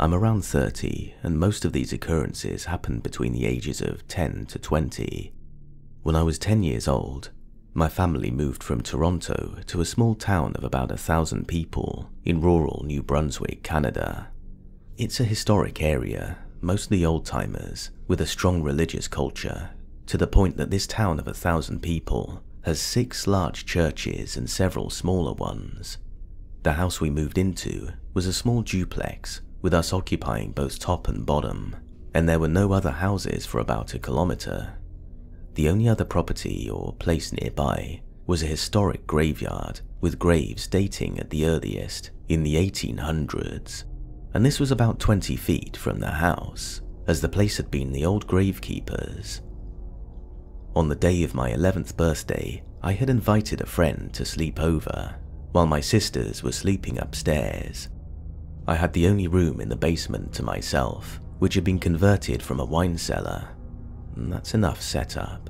I'm around 30, and most of these occurrences happened between the ages of 10 to 20. When I was 10 years old, my family moved from Toronto to a small town of about 1,000 people in rural New Brunswick, Canada. It's a historic area, mostly old-timers, with a strong religious culture, to the point that this town of 1,000 people has 6 large churches and several smaller ones. The house we moved into was a small duplex, with us occupying both top and bottom, and there were no other houses for about 1 kilometer. The only other property or place nearby was a historic graveyard with graves dating at the earliest in the 1800s, and this was about 20 feet from the house, as the place had been the old gravekeeper's. On the day of my 11th birthday, I had invited a friend to sleep over, while my sisters were sleeping upstairs. I had the only room in the basement to myself, which had been converted from a wine cellar. That's enough setup.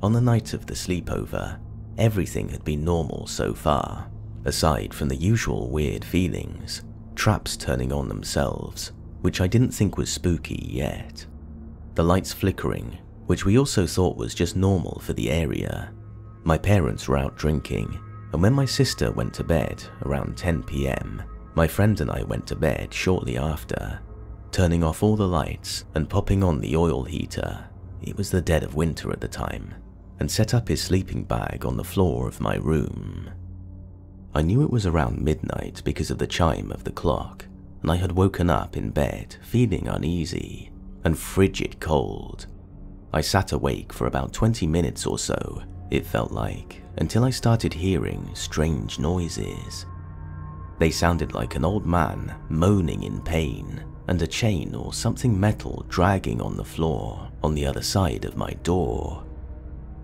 On the night of the sleepover, everything had been normal so far, aside from the usual weird feelings, traps turning on themselves, which I didn't think was spooky yet. The lights flickering, which we also thought was just normal for the area. My parents were out drinking, and when my sister went to bed around 10 PM, my friend and I went to bed shortly after, turning off all the lights and popping on the oil heater. It was the dead of winter at the time, and set up his sleeping bag on the floor of my room. I knew it was around midnight because of the chime of the clock, and I had woken up in bed feeling uneasy and frigid cold. I sat awake for about 20 minutes or so, it felt like, until I started hearing strange noises. They sounded like an old man moaning in pain, and a chain or something metal dragging on the floor on the other side of my door.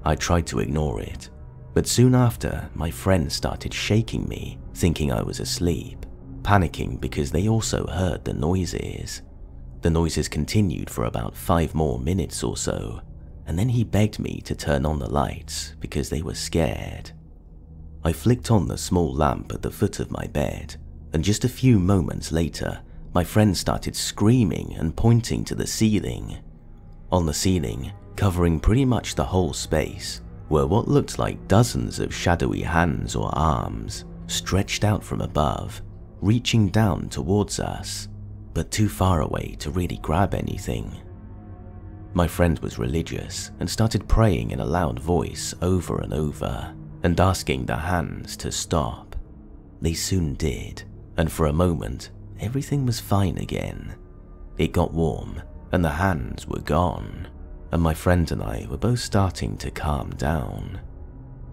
I tried to ignore it, but soon after my friends started shaking me, thinking I was asleep, panicking because they also heard the noises. The noises continued for about 5 more minutes or so, and then he begged me to turn on the lights because they were scared. I flicked on the small lamp at the foot of my bed, and just a few moments later, my friend started screaming and pointing to the ceiling. On the ceiling, covering pretty much the whole space, were what looked like dozens of shadowy hands or arms stretched out from above, reaching down towards us, but too far away to really grab anything. My friend was religious and started praying in a loud voice over and over, and asking the hands to stop. They soon did, and for a moment, everything was fine again. It got warm, and the hands were gone, and my friend and I were both starting to calm down.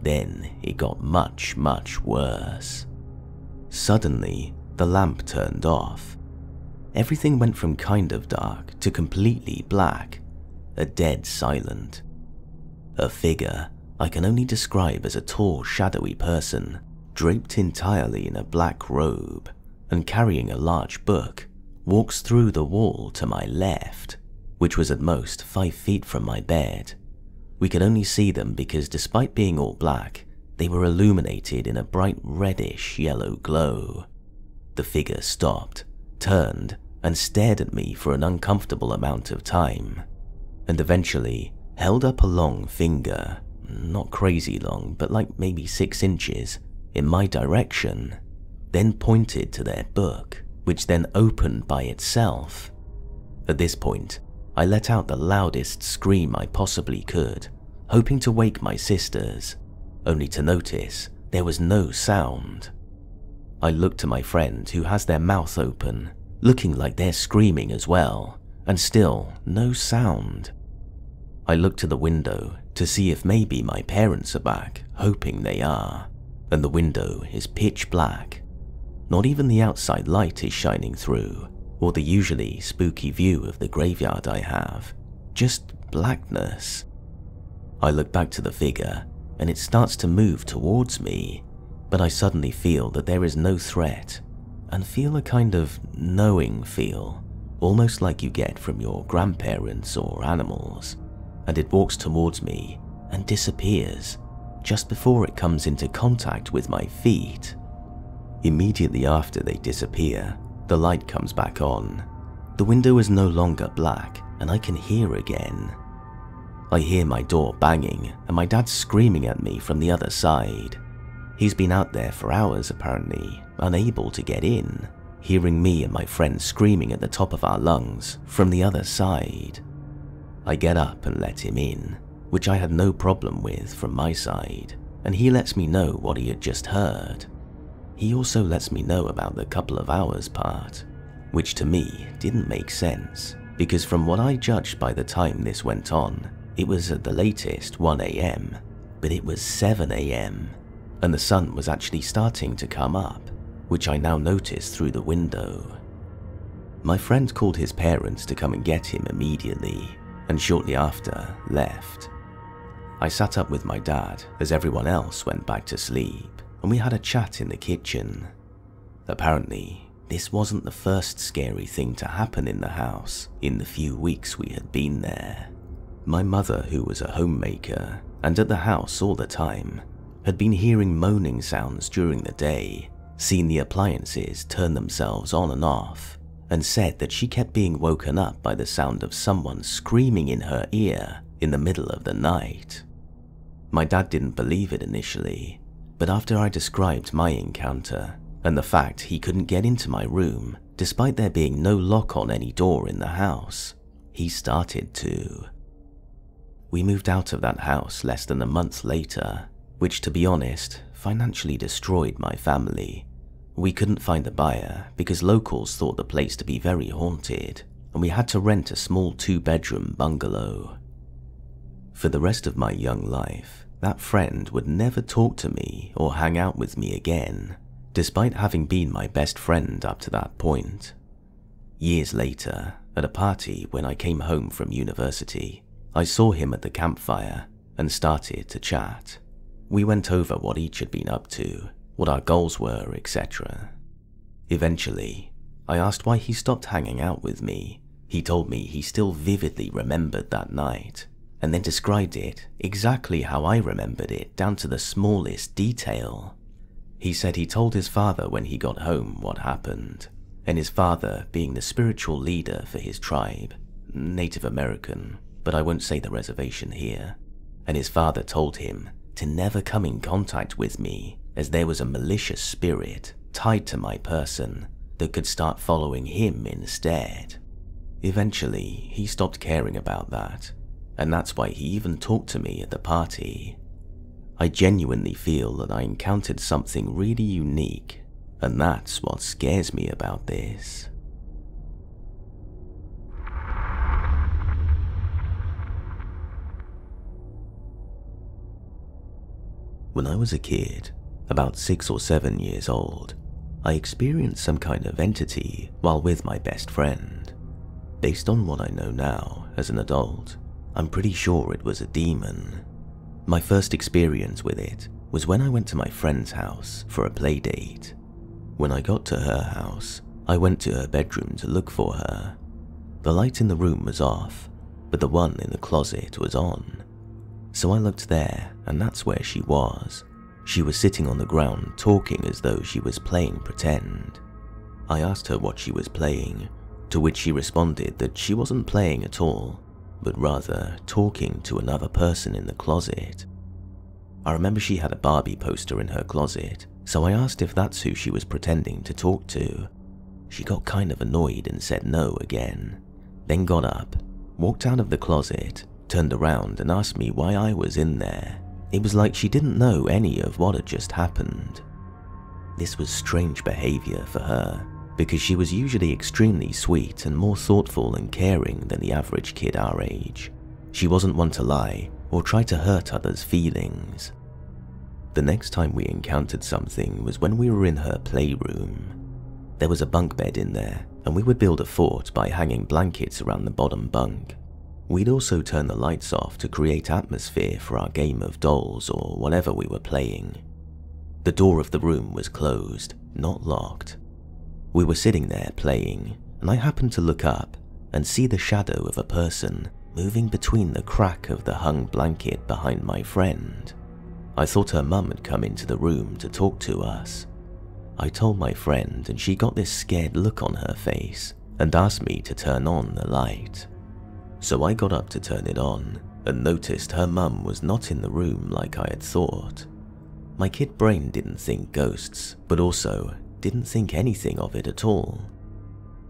Then it got much, much worse. Suddenly, the lamp turned off. Everything went from kind of dark to completely black, a dead silent. A figure I can only describe as a tall, shadowy person, draped entirely in a black robe and carrying a large book, walks through the wall to my left, which was at most 5 feet from my bed. We could only see them because despite being all black, they were illuminated in a bright reddish yellow glow. The figure stopped, turned, and stared at me for an uncomfortable amount of time, and eventually held up a long finger, not crazy long, but like maybe 6 inches, in my direction, then pointed to their book, which then opened by itself. At this point, I let out the loudest scream I possibly could, hoping to wake my sisters, only to notice there was no sound. I looked to my friend who has their mouth open, looking like they're screaming as well, and still no sound. I looked to the window to see if maybe my parents are back, hoping they are, and the window is pitch black. Not even the outside light is shining through, or the usually spooky view of the graveyard I have, just blackness. I look back to the figure, and it starts to move towards me, but I suddenly feel that there is no threat, and feel a kind of knowing feel, almost like you get from your grandparents or animals, and it walks towards me and disappears just before it comes into contact with my feet. Immediately after they disappear, the light comes back on, The window is no longer black and I can hear again. I hear my door banging and my dad screaming at me from the other side. He's been out there for hours apparently, unable to get in, hearing me and my friend screaming at the top of our lungs from the other side. I get up and let him in, which I had no problem with from my side, and he lets me know what he had just heard. He also lets me know about the couple of hours part, which to me didn't make sense, because from what I judged by the time this went on, it was at the latest 1 AM, but it was 7 AM, and the sun was actually starting to come up, which I now noticed through the window. My friend called his parents to come and get him immediately, and shortly after left. I sat up with my dad as everyone else went back to sleep, and we had a chat in the kitchen. Apparently, this wasn't the first scary thing to happen in the house in the few weeks we had been there. My mother, who was a homemaker and at the house all the time, had been hearing moaning sounds during the day, seen the appliances turn themselves on and off, and said that she kept being woken up by the sound of someone screaming in her ear in the middle of the night. My dad didn't believe it initially, but after I described my encounter and the fact he couldn't get into my room despite there being no lock on any door in the house, he started to. We moved out of that house less than a month later, which to be honest, financially destroyed my family. We couldn't find a buyer because locals thought the place to be very haunted, and we had to rent a small 2-bedroom bungalow. For the rest of my young life, that friend would never talk to me or hang out with me again, despite having been my best friend up to that point. Years later, at a party when I came home from university, I saw him at the campfire and started to chat. We went over what each had been up to, what our goals were, etc. Eventually, I asked why he stopped hanging out with me. He told me he still vividly remembered that night, and then described it exactly how I remembered it down to the smallest detail. He said he told his father when he got home what happened, and his father, being the spiritual leader for his tribe, Native American, but I won't say the reservation here, and his father told him to never come in contact with me as there was a malicious spirit tied to my person that could start following him instead. Eventually, he stopped caring about that, and that's why he even talked to me at the party. I genuinely feel that I encountered something really unique, and that's what scares me about this. When I was a kid, about 6 or 7 years old, I experienced some kind of entity while with my best friend. Based on what I know now as an adult, I'm pretty sure it was a demon. My first experience with it was when I went to my friend's house for a play date. When I got to her house, I went to her bedroom to look for her. The light in the room was off, but the one in the closet was on. So I looked there, and that's where she was. She was sitting on the ground talking as though she was playing pretend. I asked her what she was playing, to which she responded that she wasn't playing at all, but rather talking to another person in the closet. I remember she had a Barbie poster in her closet, so I asked if that's who she was pretending to talk to. She got kind of annoyed and said no again, then got up, walked out of the closet, turned around and asked me why I was in there. It was like she didn't know any of what had just happened. This was strange behavior for her, because she was usually extremely sweet and more thoughtful and caring than the average kid our age. She wasn't one to lie or try to hurt others' feelings. The next time we encountered something was when we were in her playroom. There was a bunk bed in there, and we would build a fort by hanging blankets around the bottom bunk. We'd also turn the lights off to create atmosphere for our game of dolls or whatever we were playing. The door of the room was closed, not locked. We were sitting there playing, and I happened to look up and see the shadow of a person moving between the crack of the hung blanket behind my friend. I thought her mum had come into the room to talk to us. I told my friend, and she got this scared look on her face, and asked me to turn on the light. So I got up to turn it on and noticed her mum was not in the room like I had thought. My kid brain didn't think ghosts, but also didn't think anything of it at all.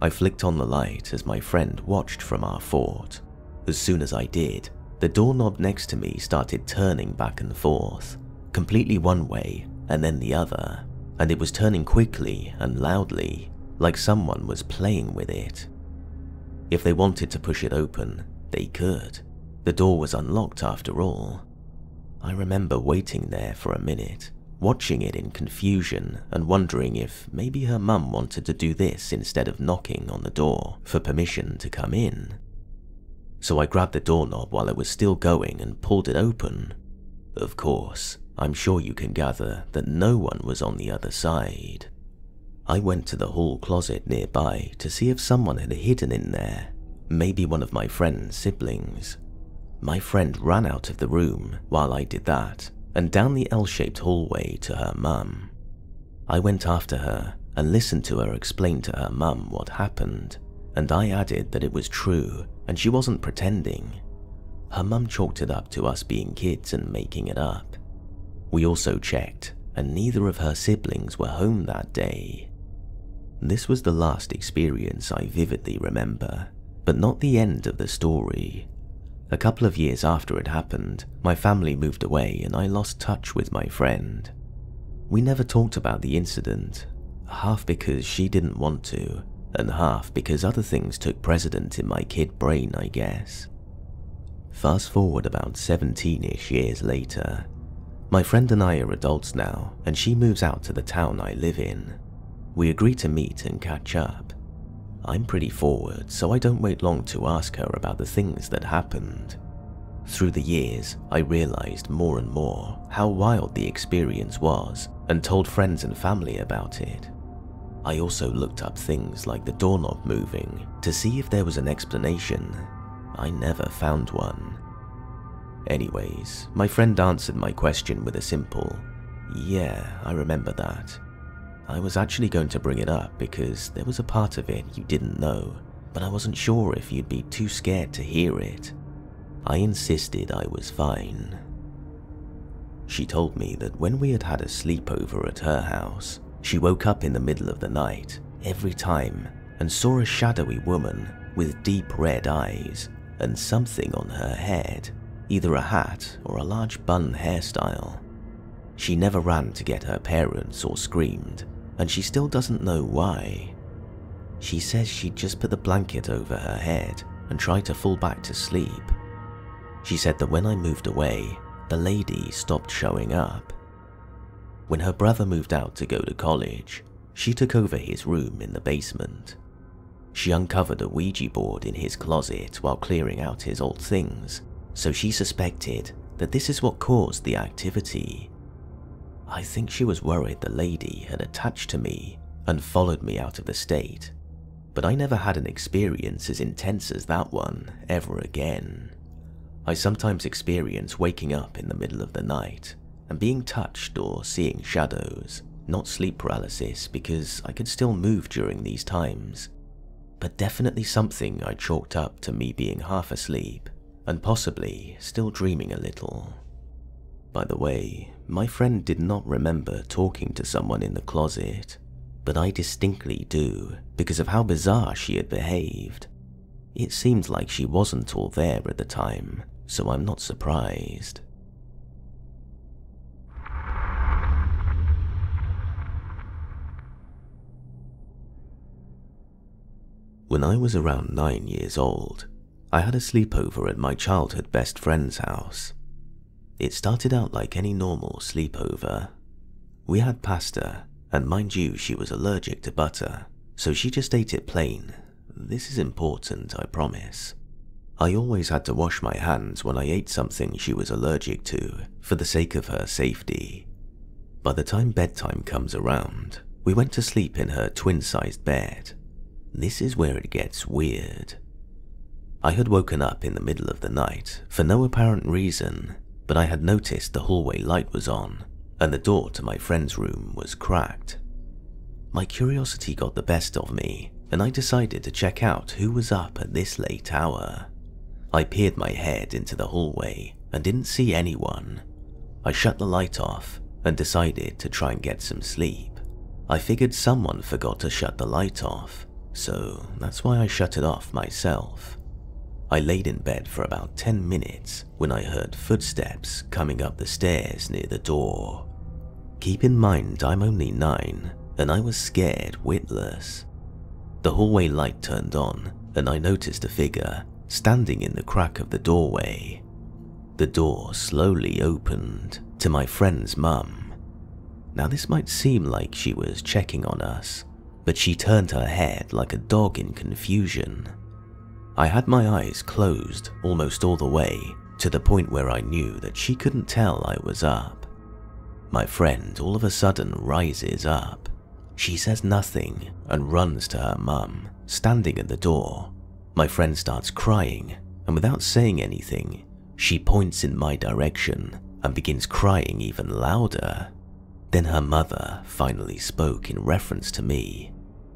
I flicked on the light as my friend watched from our fort. As soon as I did, the doorknob next to me started turning back and forth, completely one way and then the other, and it was turning quickly and loudly, like someone was playing with it. If they wanted to push it open, they could. The door was unlocked after all. I remember waiting there for a minute, watching it in confusion and wondering if maybe her mum wanted to do this instead of knocking on the door for permission to come in. So I grabbed the doorknob while it was still going and pulled it open. Of course, I'm sure you can gather that no one was on the other side. I went to the hall closet nearby to see if someone had hidden in there, maybe one of my friend's siblings. My friend ran out of the room while I did that, and down the L-shaped hallway to her mum. I went after her and listened to her explain to her mum what happened, and I added that it was true and she wasn't pretending. Her mum chalked it up to us being kids and making it up. We also checked, and neither of her siblings were home that day. This was the last experience I vividly remember, but not the end of the story. A couple of years after it happened, my family moved away and I lost touch with my friend. We never talked about the incident, half because she didn't want to, and half because other things took precedent in my kid brain, I guess. Fast forward about 17-ish years later. My friend and I are adults now, and she moves out to the town I live in. We agree to meet and catch up. I'm pretty forward, so I don't wait long to ask her about the things that happened. Through the years, I realized more and more how wild the experience was and told friends and family about it. I also looked up things like the doorknob moving to see if there was an explanation. I never found one. Anyways, my friend answered my question with a simple, "Yeah, I remember that." I was actually going to bring it up because there was a part of it you didn't know, but I wasn't sure if you'd be too scared to hear it. I insisted I was fine. She told me that when we had had a sleepover at her house, she woke up in the middle of the night every time and saw a shadowy woman with deep red eyes and something on her head, either a hat or a large bun hairstyle. She never ran to get her parents or screamed, and she still doesn't know why. She says she'd just put the blanket over her head and tried to fall back to sleep. She said that when I moved away, the lady stopped showing up. When her brother moved out to go to college, she took over his room in the basement. She uncovered a Ouija board in his closet while clearing out his old things, so she suspected that this is what caused the activity. I think she was worried the lady had attached to me and followed me out of the state, but I never had an experience as intense as that one ever again. I sometimes experience waking up in the middle of the night and being touched or seeing shadows, not sleep paralysis because I could still move during these times, but definitely something I chalked up to me being half asleep and possibly still dreaming a little. By the way, my friend did not remember talking to someone in the closet, but I distinctly do because of how bizarre she had behaved. It seemed like she wasn't all there at the time, so I'm not surprised. When I was around 9 years old, I had a sleepover at my childhood best friend's house. It started out like any normal sleepover. We had pasta, and mind you, she was allergic to butter, so she just ate it plain. This is important, I promise. I always had to wash my hands when I ate something she was allergic to, for the sake of her safety. By the time bedtime comes around, we went to sleep in her twin-sized bed. This is where it gets weird. I had woken up in the middle of the night for no apparent reason, but I had noticed the hallway light was on, and the door to my friend's room was cracked. My curiosity got the best of me, and I decided to check out who was up at this late hour. I peered my head into the hallway and didn't see anyone. I shut the light off and decided to try and get some sleep. I figured someone forgot to shut the light off, so that's why I shut it off myself. I laid in bed for about 10 minutes when I heard footsteps coming up the stairs near the door. Keep in mind I'm only 9 and I was scared witless. The hallway light turned on and I noticed a figure standing in the crack of the doorway. The door slowly opened to my friend's mum. Now this might seem like she was checking on us, but she turned her head like a dog in confusion. I had my eyes closed almost all the way to the point where I knew that she couldn't tell I was up. My friend all of a sudden rises up. She says nothing and runs to her mum, standing at the door. My friend starts crying, and without saying anything, she points in my direction and begins crying even louder. Then her mother finally spoke in reference to me.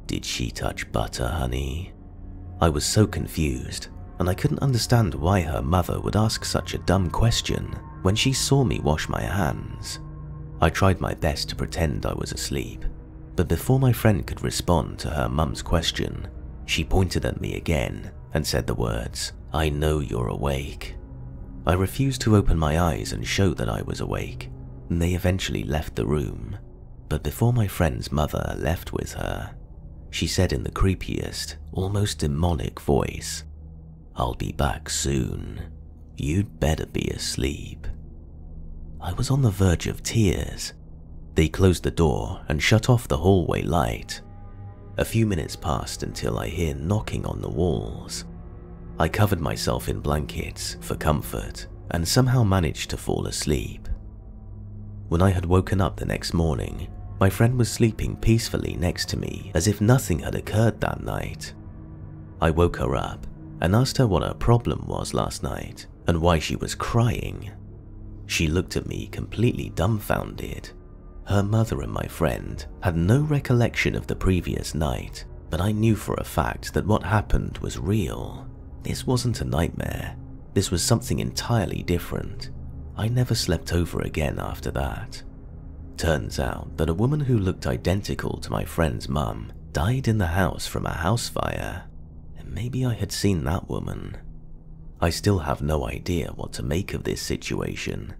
"Did she touch butter, honey?" I was so confused, and I couldn't understand why her mother would ask such a dumb question when she saw me wash my hands. I tried my best to pretend I was asleep, but before my friend could respond to her mum's question, she pointed at me again and said the words, "I know you're awake." I refused to open my eyes and show that I was awake, and they eventually left the room. But before my friend's mother left with her, she said in the creepiest, almost demonic voice, "I'll be back soon. You'd better be asleep." I was on the verge of tears. They closed the door and shut off the hallway light. A few minutes passed until I hear knocking on the walls. I covered myself in blankets for comfort and somehow managed to fall asleep. When I had woken up the next morning, my friend was sleeping peacefully next to me as if nothing had occurred that night. I woke her up and asked her what her problem was last night and why she was crying. She looked at me completely dumbfounded. Her mother and my friend had no recollection of the previous night, but I knew for a fact that what happened was real. This wasn't a nightmare. This was something entirely different. I never slept over again after that. Turns out that a woman who looked identical to my friend's mum died in the house from a house fire, and maybe I had seen that woman. I still have no idea what to make of this situation,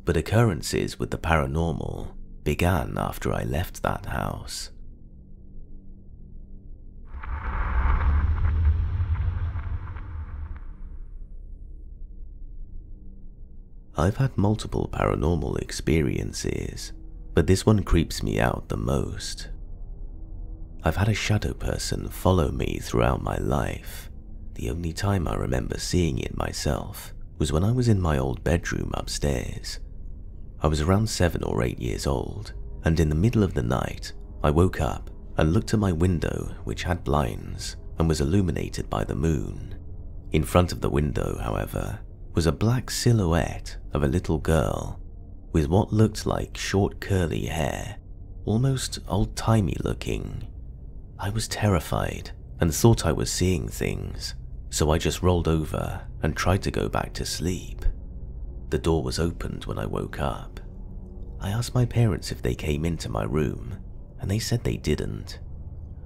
but occurrences with the paranormal began after I left that house. I've had multiple paranormal experiences, but this one creeps me out the most. I've had a shadow person follow me throughout my life. The only time I remember seeing it myself was when I was in my old bedroom upstairs. I was around 7 or 8 years old, and in the middle of the night, I woke up and looked at my window, which had blinds and was illuminated by the moon. In front of the window, however, was a black silhouette of a little girl with what looked like short curly hair, almost old-timey looking. I was terrified and thought I was seeing things, so I just rolled over and tried to go back to sleep. The door was opened when I woke up. I asked my parents if they came into my room, and they said they didn't.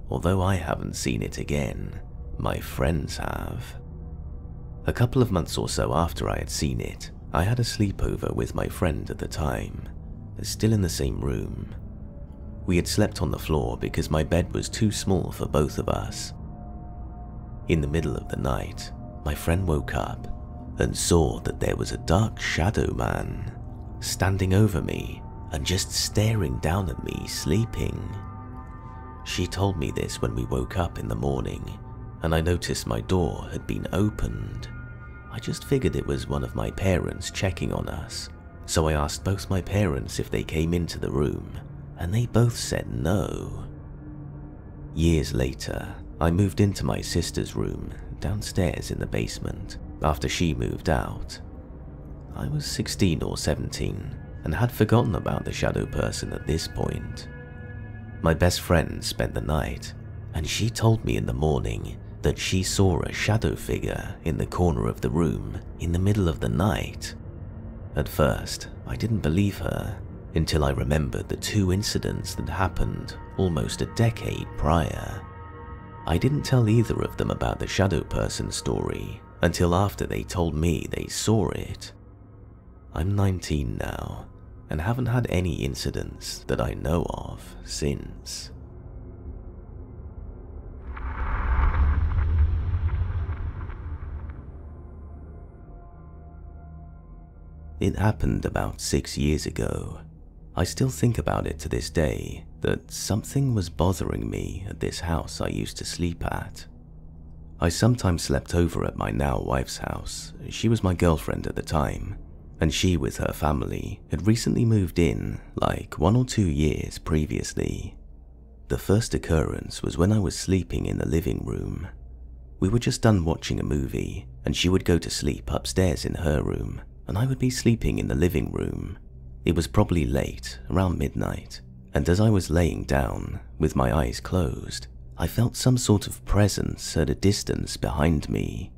Although I haven't seen it again, my friends have. A couple of months or so after I had seen it, I had a sleepover with my friend at the time, still in the same room. We had slept on the floor because my bed was too small for both of us. In the middle of the night, my friend woke up and saw that there was a dark shadow man standing over me and just staring down at me sleeping. She told me this when we woke up in the morning, and I noticed my door had been opened. I just figured it was one of my parents checking on us, so I asked both my parents if they came into the room, and they both said no. Years later, I moved into my sister's room downstairs in the basement after she moved out. I was 16 or 17 and had forgotten about the shadow person at this point. My best friend spent the night, and she told me in the morning that she saw a shadow figure in the corner of the room in the middle of the night. At first, I didn't believe her until I remembered the 2 incidents that happened almost a decade prior. I didn't tell either of them about the shadow person story until after they told me they saw it. I'm 19 now and haven't had any incidents that I know of since. It happened about 6 years ago. I still think about it to this day, that something was bothering me at this house I used to sleep at. I sometimes slept over at my now wife's house. She was my girlfriend at the time, and she with her family had recently moved in like 1 or 2 years previously. The first occurrence was when I was sleeping in the living room. We were just done watching a movie, and she would go to sleep upstairs in her room, and I would be sleeping in the living room. It was probably late, around midnight, and as I was laying down, with my eyes closed, I felt some sort of presence at a distance behind me.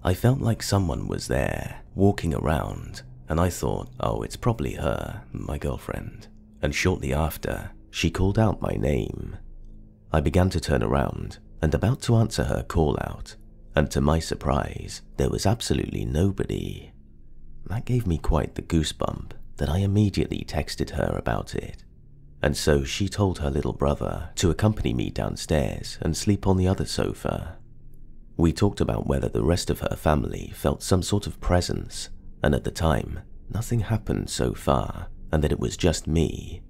I felt like someone was there, walking around, and I thought, oh, it's probably her, my girlfriend. And shortly after, she called out my name. I began to turn around, and about to answer her call out, and to my surprise, there was absolutely nobody. That gave me quite the goosebump that I immediately texted her about it. And so she told her little brother to accompany me downstairs and sleep on the other sofa. We talked about whether the rest of her family felt some sort of presence, and at the time, nothing happened so far, and that it was just me.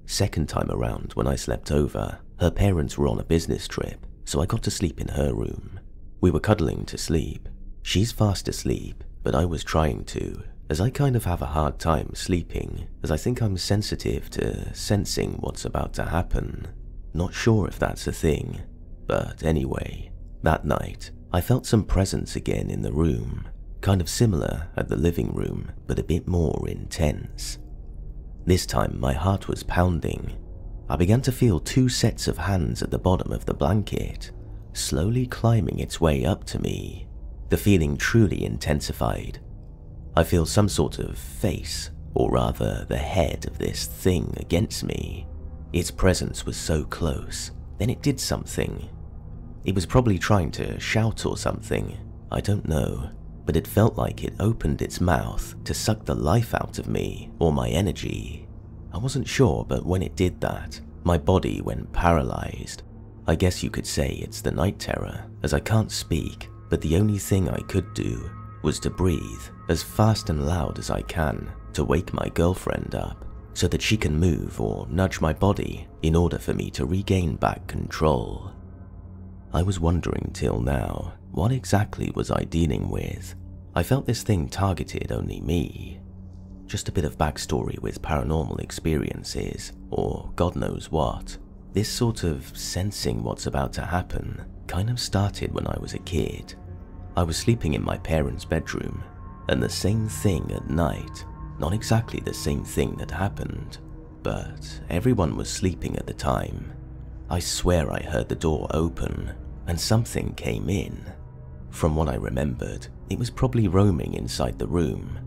Second time around when I slept over, her parents were on a business trip, so I got to sleep in her room. We were cuddling to sleep. She's fast asleep, but I was trying to, as I kind of have a hard time sleeping, as I think I'm sensitive to sensing what's about to happen. Not sure if that's a thing, but anyway, that night, I felt some presence again in the room, kind of similar at the living room, but a bit more intense. This time my heart was pounding. I began to feel 2 sets of hands at the bottom of the blanket, slowly climbing its way up to me. The feeling truly intensified. I feel some sort of face, or rather the head of this thing against me. Its presence was so close, then it did something. It was probably trying to shout or something, I don't know, but it felt like it opened its mouth to suck the life out of me or my energy. I wasn't sure, but when it did that, my body went paralyzed. I guess you could say it's the night terror, as I can't speak, but the only thing I could do was to breathe as fast and loud as I can to wake my girlfriend up so that she can move or nudge my body in order for me to regain back control. I was wondering till now, what exactly was I dealing with? I felt this thing targeted only me. Just a bit of backstory with paranormal experiences, or God knows what. This sort of sensing what's about to happen kind of started when I was a kid. I was sleeping in my parents' bedroom, and the same thing at night, not exactly the same thing that happened, but everyone was sleeping at the time. I swear I heard the door open, and something came in. From what I remembered, it was probably roaming inside the room,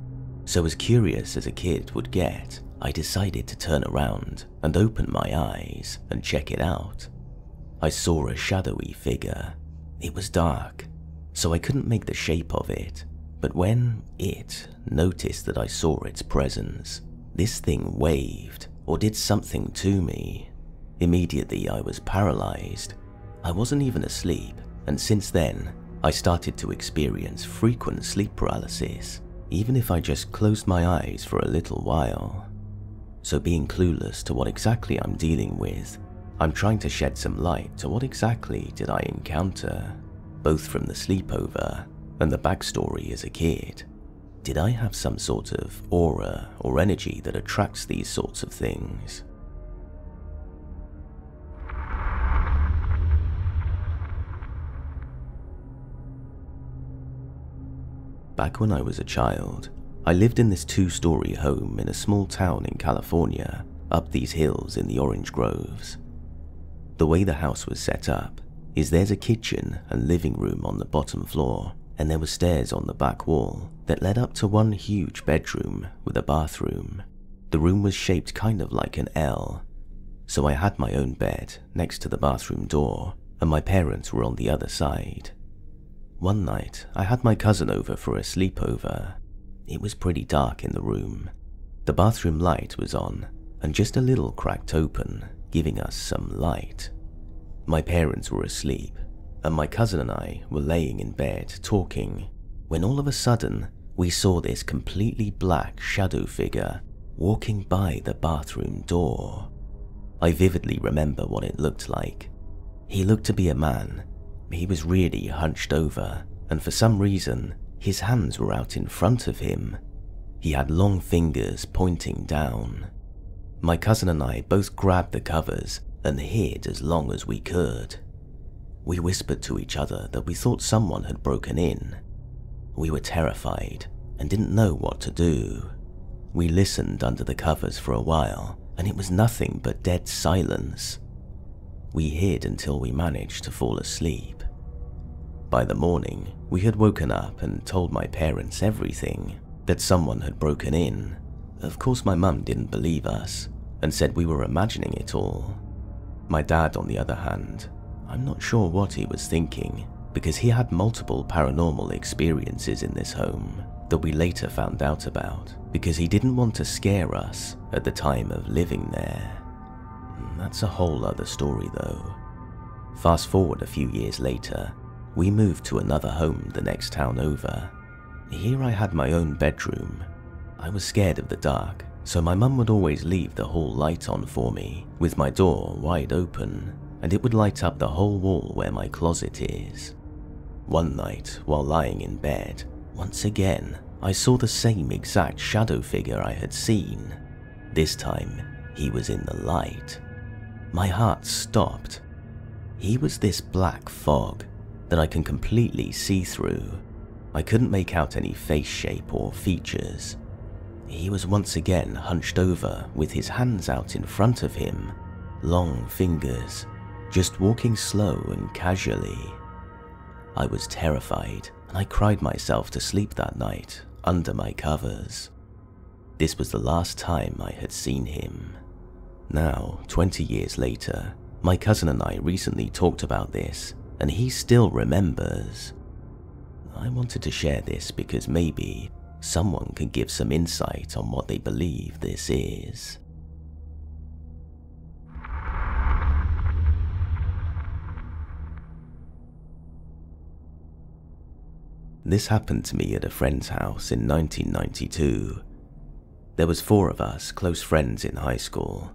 so as curious as a kid would get, I decided to turn around and open my eyes and check it out. I saw a shadowy figure. It was dark, so I couldn't make the shape of it, but when it noticed that I saw its presence, this thing waved or did something to me. Immediately I was paralyzed. I wasn't even asleep, and since then, I started to experience frequent sleep paralysis, even if I just closed my eyes for a little while. So being clueless to what exactly I'm dealing with, I'm trying to shed some light to what exactly did I encounter, both from the sleepover and the backstory as a kid. Did I have some sort of aura or energy that attracts these sorts of things? Back when I was a child, I lived in this 2-story home in a small town in California, up these hills in the orange groves. The way the house was set up, is there's a kitchen and living room on the bottom floor, and there were stairs on the back wall that led up to one huge bedroom with a bathroom. The room was shaped kind of like an L, so I had my own bed next to the bathroom door, and my parents were on the other side. One night, I had my cousin over for a sleepover. It was pretty dark in the room. The bathroom light was on, and just a little cracked open, giving us some light. My parents were asleep, and my cousin and I were laying in bed talking, when all of a sudden, we saw this completely black shadow figure walking by the bathroom door. I vividly remember what it looked like. He looked to be a man. He was really hunched over, and for some reason, his hands were out in front of him. He had long fingers pointing down. My cousin and I both grabbed the covers and hid as long as we could. We whispered to each other that we thought someone had broken in. We were terrified and didn't know what to do. We listened under the covers for a while, and it was nothing but dead silence. We hid until we managed to fall asleep. By the morning, we had woken up and told my parents everything, that someone had broken in. Of course, my mum didn't believe us and said we were imagining it all. My dad, on the other hand, I'm not sure what he was thinking, because he had multiple paranormal experiences in this home that we later found out about, because he didn't want to scare us at the time of living there. That's a whole other story though. Fast forward a few years later, we moved to another home the next town over. Here I had my own bedroom. I was scared of the dark, so my mum would always leave the hall light on for me, with my door wide open, and it would light up the whole wall where my closet is. One night, while lying in bed, once again, I saw the same exact shadow figure I had seen. This time, he was in the light. My heart stopped. He was this black fog that I can completely see through. I couldn't make out any face shape or features. He was once again hunched over with his hands out in front of him, long fingers, just walking slow and casually. I was terrified, and I cried myself to sleep that night under my covers. This was the last time I had seen him. Now, 20 years later, my cousin and I recently talked about this, and he still remembers. I wanted to share this because maybe someone can give some insight on what they believe this is. This happened to me at a friend's house in 1992. There was 4 of us close friends in high school.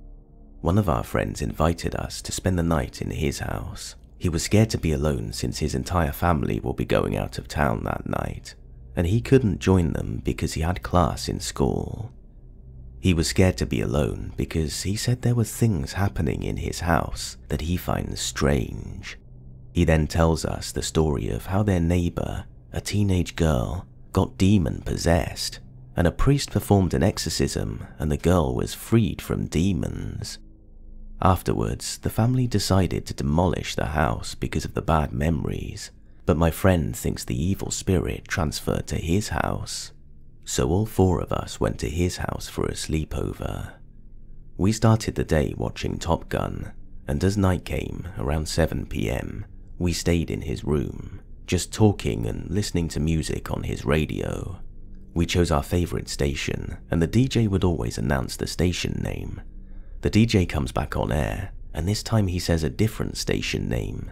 One of our friends invited us to spend the night in his house. He was scared to be alone since his entire family will be going out of town that night, and he couldn't join them because he had class in school. He was scared to be alone because he said there were things happening in his house that he finds strange. He then tells us the story of how their neighbor, a teenage girl, got demon-possessed, and a priest performed an exorcism and the girl was freed from demons. Afterwards, the family decided to demolish the house because of the bad memories, but my friend thinks the evil spirit transferred to his house. So all 4 of us went to his house for a sleepover. We started the day watching Top Gun, and as night came, around 7 PM, we stayed in his room, just talking and listening to music on his radio. We chose our favorite station, and the DJ would always announce the station name. The DJ comes back on air, and this time he says a different station name.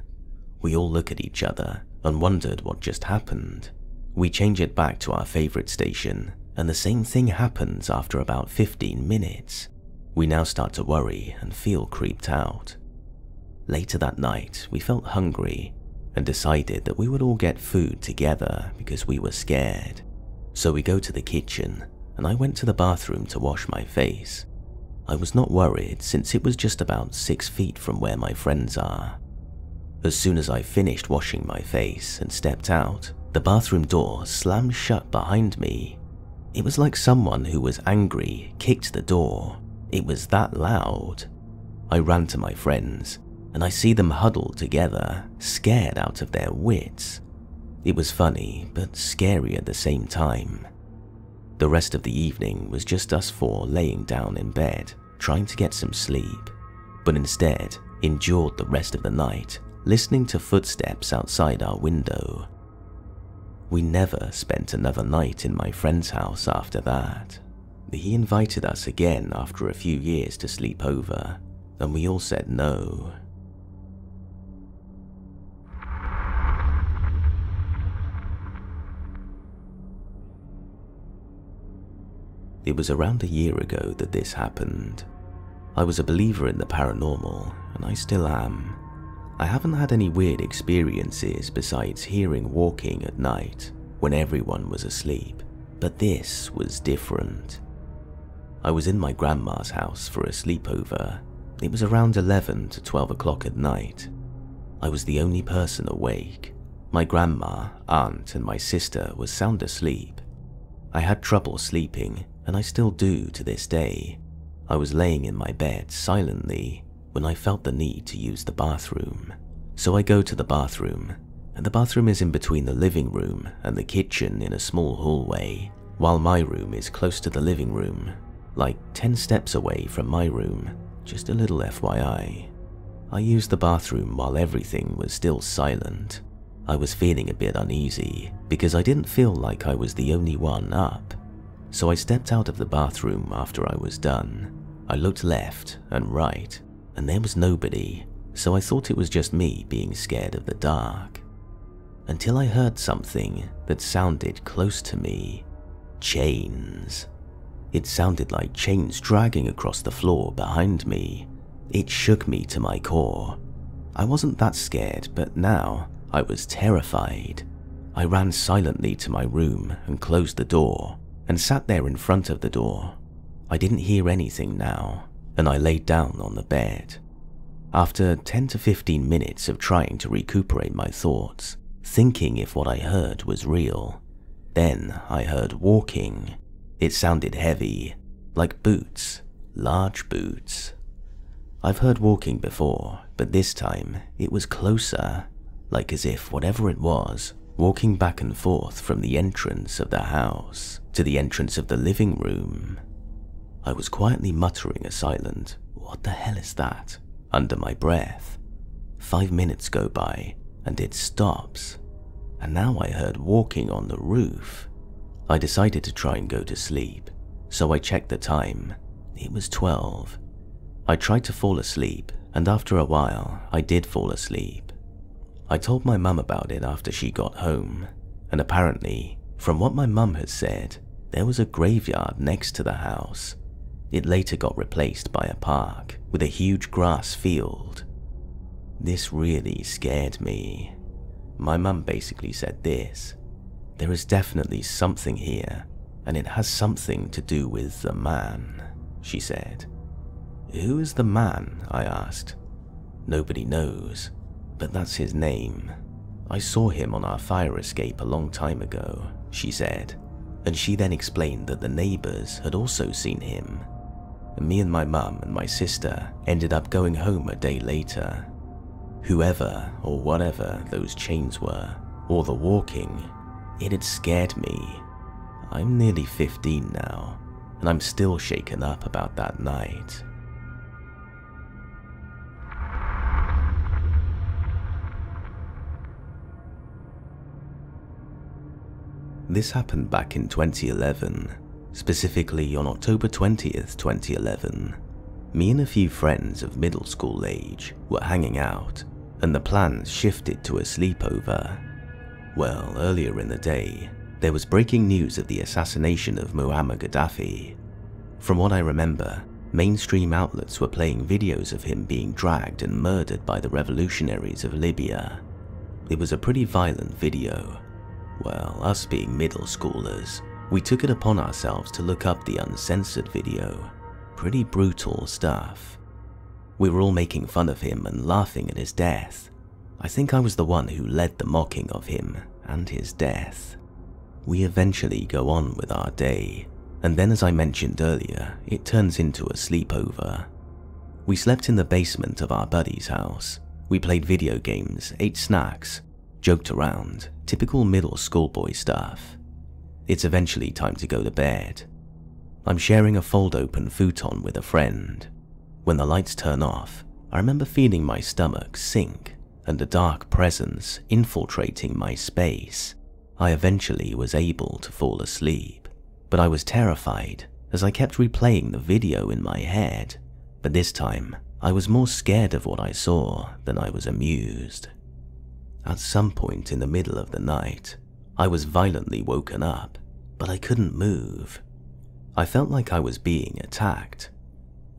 We all look at each other and wondered what just happened. We change it back to our favorite station, and the same thing happens after about 15 minutes. We now start to worry and feel creeped out. Later that night, we felt hungry and decided that we would all get food together because we were scared. So we go to the kitchen, and I went to the bathroom to wash my face. I was not worried since it was just about 6 feet from where my friends are. As soon as I finished washing my face and stepped out, the bathroom door slammed shut behind me. It was like someone who was angry kicked the door. It was that loud. I ran to my friends, and I see them huddled together, scared out of their wits. It was funny, but scary at the same time. The rest of the evening was just us four laying down in bed, trying to get some sleep, but instead endured the rest of the night, listening to footsteps outside our window. We never spent another night in my friend's house after that. He invited us again after a few years to sleep over, and we all said no. It was around a year ago that this happened. I was a believer in the paranormal, and I still am. I haven't had any weird experiences besides hearing walking at night when everyone was asleep, but this was different. I was in my grandma's house for a sleepover. It was around 11 to 12 o'clock at night. I was the only person awake. My grandma, aunt, and my sister were sound asleep. I had trouble sleeping, and I still do to this day. I was laying in my bed silently when I felt the need to use the bathroom. So I go to the bathroom, and the bathroom is in between the living room and the kitchen in a small hallway, while my room is close to the living room, like 10 steps away from my room, just a little FYI. I used the bathroom while everything was still silent. I was feeling a bit uneasy because I didn't feel like I was the only one up. So I stepped out of the bathroom after I was done. I looked left and right, and there was nobody, so I thought it was just me being scared of the dark. Until I heard something that sounded close to me. Chains. It sounded like chains dragging across the floor behind me. It shook me to my core. I wasn't that scared, but now I was terrified. I ran silently to my room and closed the door, and sat there in front of the door. I didn't hear anything now, and I laid down on the bed. After 10 to 15 minutes of trying to recuperate my thoughts, thinking if what I heard was real, then I heard walking. It sounded heavy, like boots, large boots. I've heard walking before, but this time it was closer, like as if whatever it was, walking back and forth from the entrance of the house to the entrance of the living room. I was quietly muttering a silent, "What the hell is that?" under my breath. 5 minutes go by, and it stops, and now I heard walking on the roof. I decided to try and go to sleep, so I checked the time. It was 12. I tried to fall asleep, and after a while, I did fall asleep. I told my mum about it after she got home, and apparently, from what my mum had said, there was a graveyard next to the house. It later got replaced by a park with a huge grass field. This really scared me. My mum basically said this: "There is definitely something here, and it has something to do with the man," she said. "Who is the man?" I asked. "Nobody knows, but that's his name. I saw him on our fire escape a long time ago," she said, and she then explained that the neighbors had also seen him. And me and my mum and my sister ended up going home a day later. Whoever or whatever those chains were, or the walking, it had scared me. I'm nearly 15 now, and I'm still shaken up about that night. This happened back in 2011, specifically on October 20th, 2011. Me and a few friends of middle school age were hanging out, and the plans shifted to a sleepover. Well, earlier in the day, there was breaking news of the assassination of Muammar Gaddafi. From what I remember, mainstream outlets were playing videos of him being dragged and murdered by the revolutionaries of Libya. It was a pretty violent video. Well, us being middle schoolers, we took it upon ourselves to look up the uncensored video. Pretty brutal stuff. We were all making fun of him and laughing at his death. I think I was the one who led the mocking of him and his death. We eventually go on with our day, and then as I mentioned earlier, it turns into a sleepover. We slept in the basement of our buddy's house, We played video games, ate snacks, joked around, typical middle school boy stuff. It's eventually time to go to bed. I'm sharing a fold-open futon with a friend. When the lights turn off, I remember feeling my stomach sink and a dark presence infiltrating my space. I eventually was able to fall asleep, but I was terrified as I kept replaying the video in my head. But this time, I was more scared of what I saw than I was amused. At some point in the middle of the night, I was violently woken up, but I couldn't move. I felt like I was being attacked.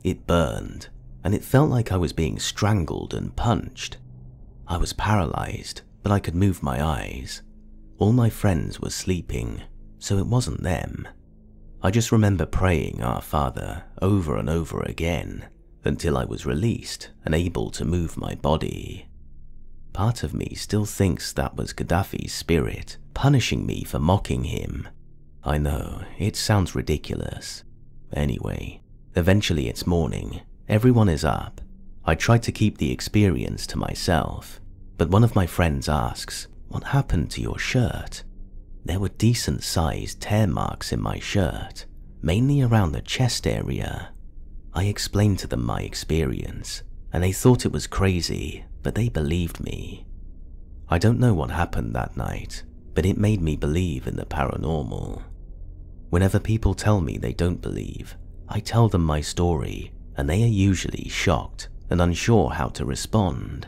It burned, and it felt like I was being strangled and punched. I was paralyzed, but I could move my eyes. All my friends were sleeping, so it wasn't them. I just remember praying Our Father over and over again until I was released and able to move my body. Part of me still thinks that was Gaddafi's spirit punishing me for mocking him. I know, it sounds ridiculous. Anyway, eventually it's morning, everyone is up. I try to keep the experience to myself, but one of my friends asks, "What happened to your shirt?" There were decent-sized tear marks in my shirt, mainly around the chest area. I explained to them my experience, and they thought it was crazy, but they believed me. I don't know what happened that night, but it made me believe in the paranormal. Whenever people tell me they don't believe, I tell them my story, and they are usually shocked and unsure how to respond.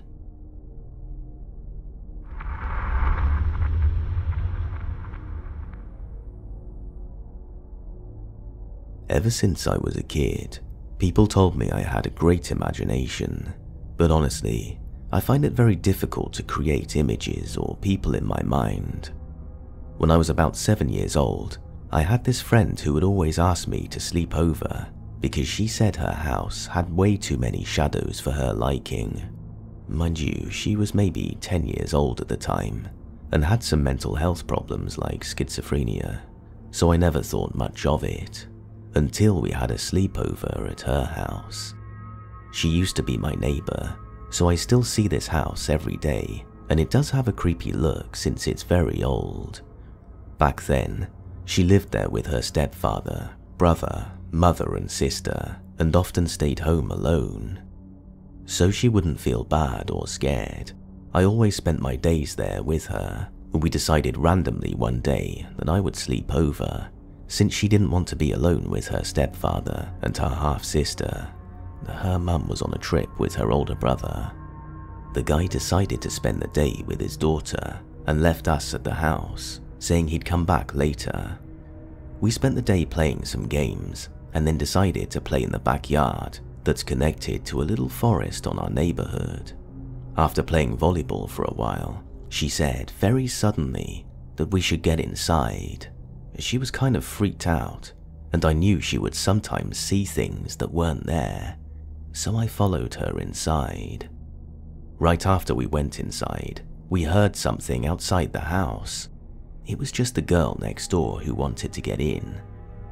Ever since I was a kid, people told me I had a great imagination, but honestly, I find it very difficult to create images or people in my mind. When I was about 7 years old, I had this friend who would always ask me to sleep over because she said her house had way too many shadows for her liking. Mind you, she was maybe 10 years old at the time and had some mental health problems like schizophrenia, so I never thought much of it. Until we had a sleepover at her house. She used to be my neighbor, so I still see this house every day, and it does have a creepy look since it's very old. Back then, she lived there with her stepfather, brother, mother and sister, and often stayed home alone. So she wouldn't feel bad or scared, I always spent my days there with her. We decided randomly one day that I would sleep over, since she didn't want to be alone with her stepfather and her half-sister. Her mum was on a trip with her older brother. The guy decided to spend the day with his daughter and left us at the house, saying he'd come back later. We spent the day playing some games and then decided to play in the backyard that's connected to a little forest on our neighborhood. After playing volleyball for a while, she said very suddenly that we should get inside. She was kind of freaked out, and I knew she would sometimes see things that weren't there, so I followed her inside. Right after we went inside, we heard something outside the house. It was just the girl next door who wanted to get in.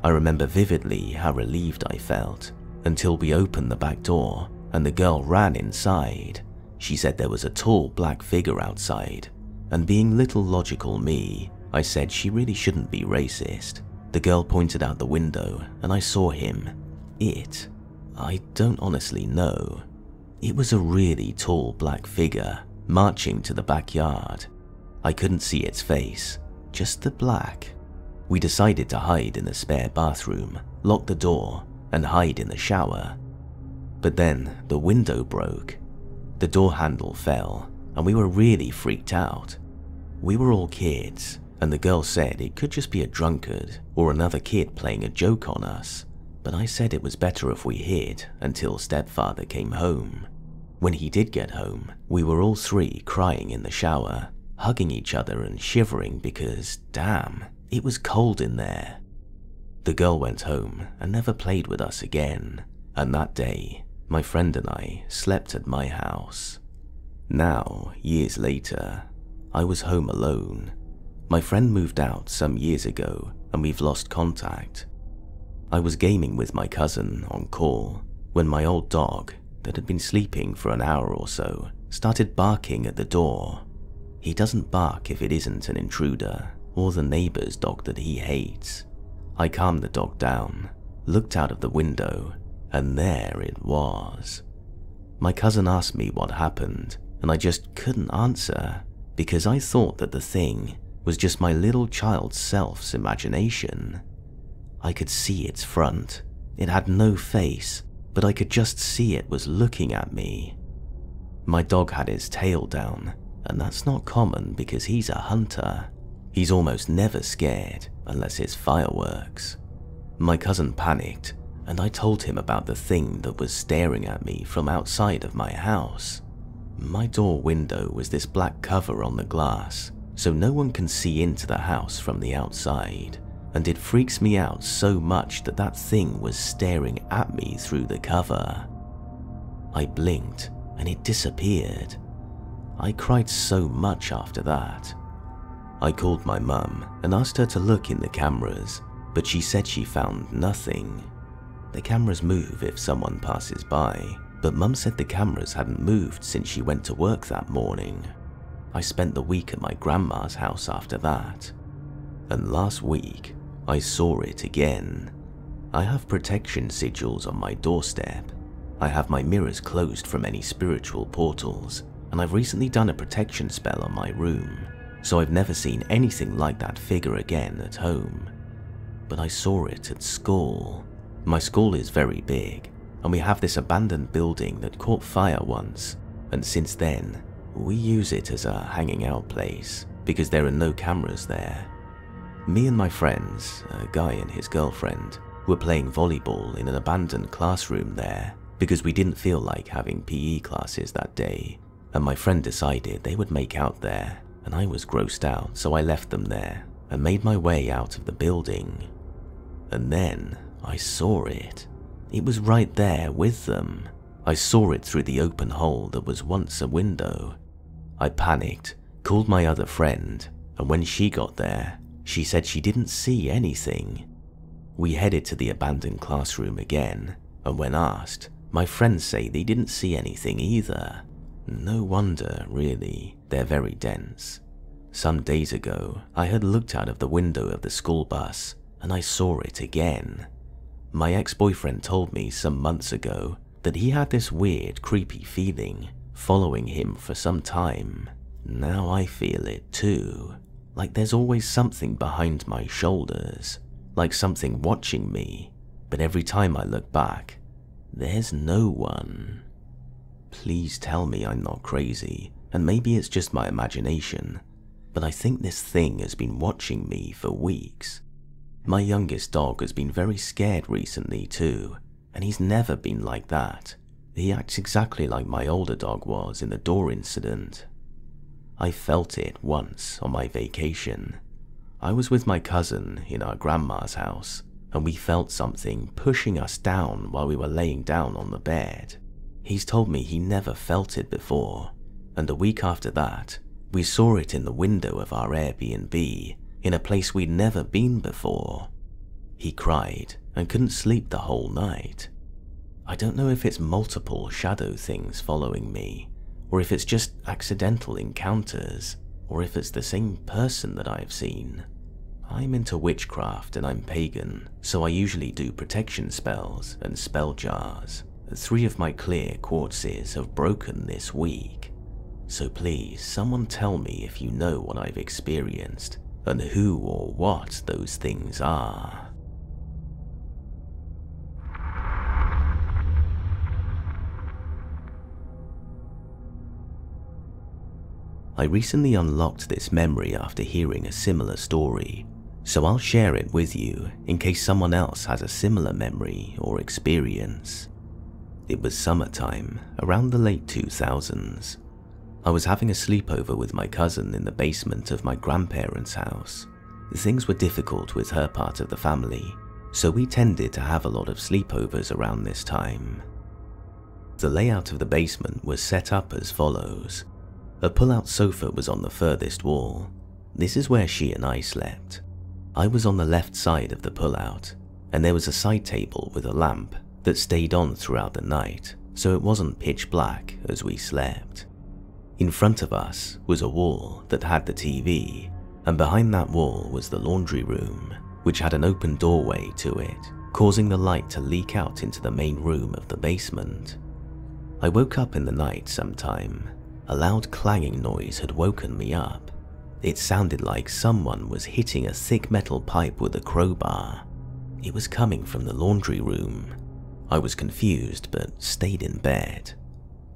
I remember vividly how relieved I felt, until we opened the back door and the girl ran inside. She said there was a tall black figure outside, and being little logical me, I said she really shouldn't be racist. The girl pointed out the window and I saw him. I don't honestly know. It was a really tall black figure marching to the backyard. I couldn't see its face, just the black. We decided to hide in the spare bathroom, lock the door, and hide in the shower. But then the window broke. The door handle fell and we were really freaked out. We were all kids, and the girl said it could just be a drunkard or another kid playing a joke on us, but I said it was better if we hid until stepfather came home. When he did get home, we were all three crying in the shower, hugging each other and shivering because, damn, it was cold in there. The girl went home and never played with us again, and that day, my friend and I slept at my house. Now, years later, I was home alone. My friend moved out some years ago and we've lost contact. I was gaming with my cousin on call when my old dog, that had been sleeping for an hour or so, started barking at the door. He doesn't bark if it isn't an intruder or the neighbor's dog that he hates. I calmed the dog down, looked out of the window, and there it was. My cousin asked me what happened, and I just couldn't answer because I thought that the thing was just my little child self's imagination. I could see its front. It had no face, but I could just see it was looking at me. My dog had his tail down, and that's not common because he's a hunter. He's almost never scared unless it's fireworks. My cousin panicked, and I told him about the thing that was staring at me from outside of my house. My door window was this black cover on the glass, so no one can see into the house from the outside, and it freaks me out so much that that thing was staring at me through the cover. I blinked, and it disappeared. I cried so much after that. I called my mum and asked her to look in the cameras, but she said she found nothing. The cameras move if someone passes by, but Mum said the cameras hadn't moved since she went to work that morning. I spent the week at my grandma's house after that, and last week I saw it again. I have protection sigils on my doorstep. I have my mirrors closed from any spiritual portals, and I've recently done a protection spell on my room, so I've never seen anything like that figure again at home. But I saw it at school. My school is very big, and we have this abandoned building that caught fire once, and since then, we use it as a hanging out place because there are no cameras there. Me and my friends, a guy and his girlfriend, were playing volleyball in an abandoned classroom there because we didn't feel like having PE classes that day, and my friend decided they would make out there, and I was grossed out, so I left them there and made my way out of the building. And then I saw it. It was right there with them. I saw it through the open hole that was once a window. I panicked, called my other friend, and when she got there, she said she didn't see anything. We headed to the abandoned classroom again, and when asked, my friends say they didn't see anything either. No wonder, really, they're very dense. Some days ago, I had looked out of the window of the school bus, and I saw it again. My ex-boyfriend told me some months ago that he had this weird, creepy feeling following him for some time. Now I feel it too, like there's always something behind my shoulders, like something watching me, but every time I look back, there's no one. Please tell me I'm not crazy, and maybe it's just my imagination, but I think this thing has been watching me for weeks. My youngest dog has been very scared recently too, and he's never been like that. He acts exactly like my older dog was in the door incident. I felt it once on my vacation. I was with my cousin in our grandma's house, and we felt something pushing us down while we were laying down on the bed. He's told me he never felt it before, and a week after that, we saw it in the window of our Airbnb, in a place we'd never been before. He cried and couldn't sleep the whole night. I don't know if it's multiple shadow things following me, or if it's just accidental encounters, or if it's the same person that I've seen. I'm into witchcraft and I'm pagan, so I usually do protection spells and spell jars. 3 of my clear quartzes have broken this week. So please, someone tell me if you know what I've experienced, and who or what those things are. I recently unlocked this memory after hearing a similar story, so I'll share it with you in case someone else has a similar memory or experience. It was summertime, around the late 2000s. I was having a sleepover with my cousin in the basement of my grandparents' house. Things were difficult with her part of the family, so we tended to have a lot of sleepovers around this time. The layout of the basement was set up as follows. A pull-out sofa was on the furthest wall. This is where she and I slept. I was on the left side of the pull-out, and there was a side table with a lamp that stayed on throughout the night, so it wasn't pitch black as we slept. In front of us was a wall that had the TV, and behind that wall was the laundry room, which had an open doorway to it, causing the light to leak out into the main room of the basement. I woke up in the night sometime. A loud clanging noise had woken me up. It sounded like someone was hitting a thick metal pipe with a crowbar. It was coming from the laundry room. I was confused but stayed in bed.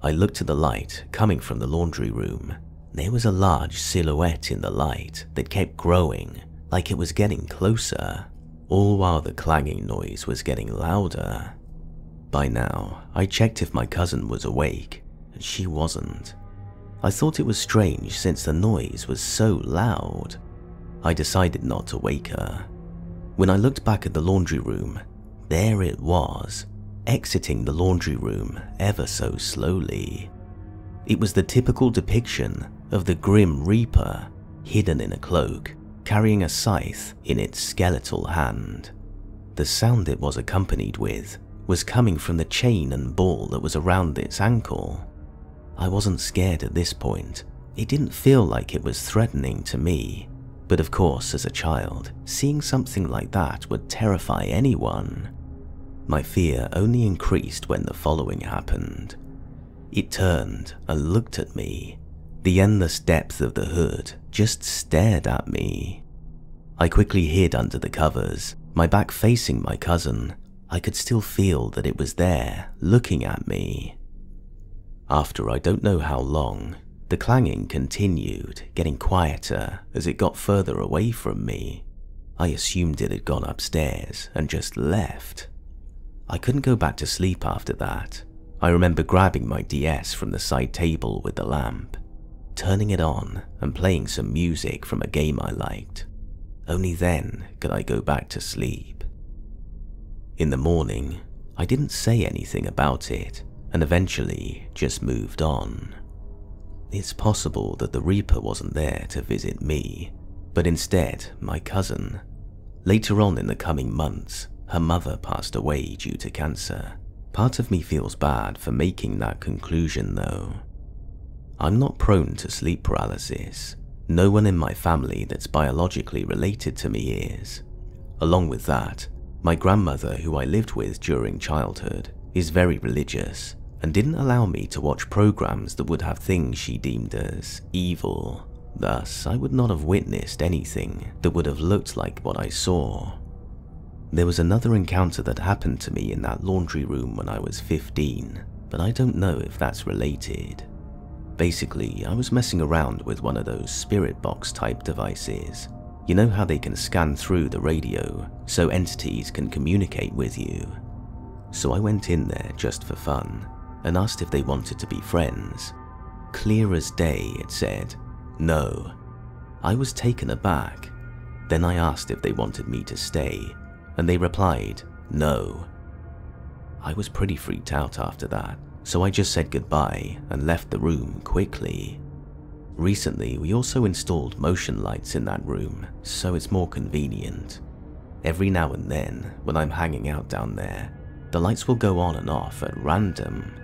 I looked to the light coming from the laundry room. There was a large silhouette in the light that kept growing, like it was getting closer, all while the clanging noise was getting louder. By now, I checked if my cousin was awake, and she wasn't. I thought it was strange since the noise was so loud. I decided not to wake her. When I looked back at the laundry room, there it was, exiting the laundry room ever so slowly. It was the typical depiction of the Grim Reaper, hidden in a cloak, carrying a scythe in its skeletal hand. The sound it was accompanied with was coming from the chain and ball that was around its ankle. I wasn't scared at this point. It didn't feel like it was threatening to me, but of course as a child, seeing something like that would terrify anyone. My fear only increased when the following happened. It turned and looked at me. The endless depth of the hood just stared at me. I quickly hid under the covers, my back facing my cousin. I could still feel that it was there, looking at me. After I don't know how long, the clanging continued, getting quieter as it got further away from me. I assumed it had gone upstairs and just left. I couldn't go back to sleep after that. I remember grabbing my DS from the side table with the lamp, turning it on and playing some music from a game I liked. Only then could I go back to sleep. In the morning, I didn't say anything about it and eventually just moved on. It's possible that the Reaper wasn't there to visit me, but instead my cousin. Later on in the coming months, her mother passed away due to cancer. Part of me feels bad for making that conclusion though. I'm not prone to sleep paralysis. No one in my family that's biologically related to me is. Along with that, my grandmother, who I lived with during childhood, is very religious and didn't allow me to watch programs that would have things she deemed as evil. Thus, I would not have witnessed anything that would have looked like what I saw. There was another encounter that happened to me in that laundry room when I was 15, but I don't know if that's related. Basically, I was messing around with one of those spirit box type devices. You know how they can scan through the radio so entities can communicate with you? So I went in there just for fun and asked if they wanted to be friends. Clear as day it said, no. I was taken aback. Then I asked if they wanted me to stay, and they replied, no. I was pretty freaked out after that, so I just said goodbye and left the room quickly. Recently, we also installed motion lights in that room, so it's more convenient. Every now and then, when I'm hanging out down there, the lights will go on and off at random.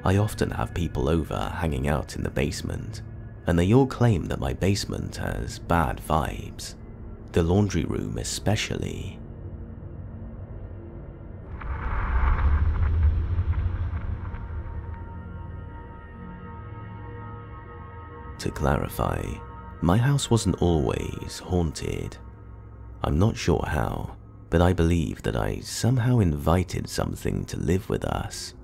I often have people over hanging out in the basement, and they all claim that my basement has bad vibes. The laundry room especially. To clarify, my house wasn't always haunted. I'm not sure how, but I believe that I somehow invited something to live with us.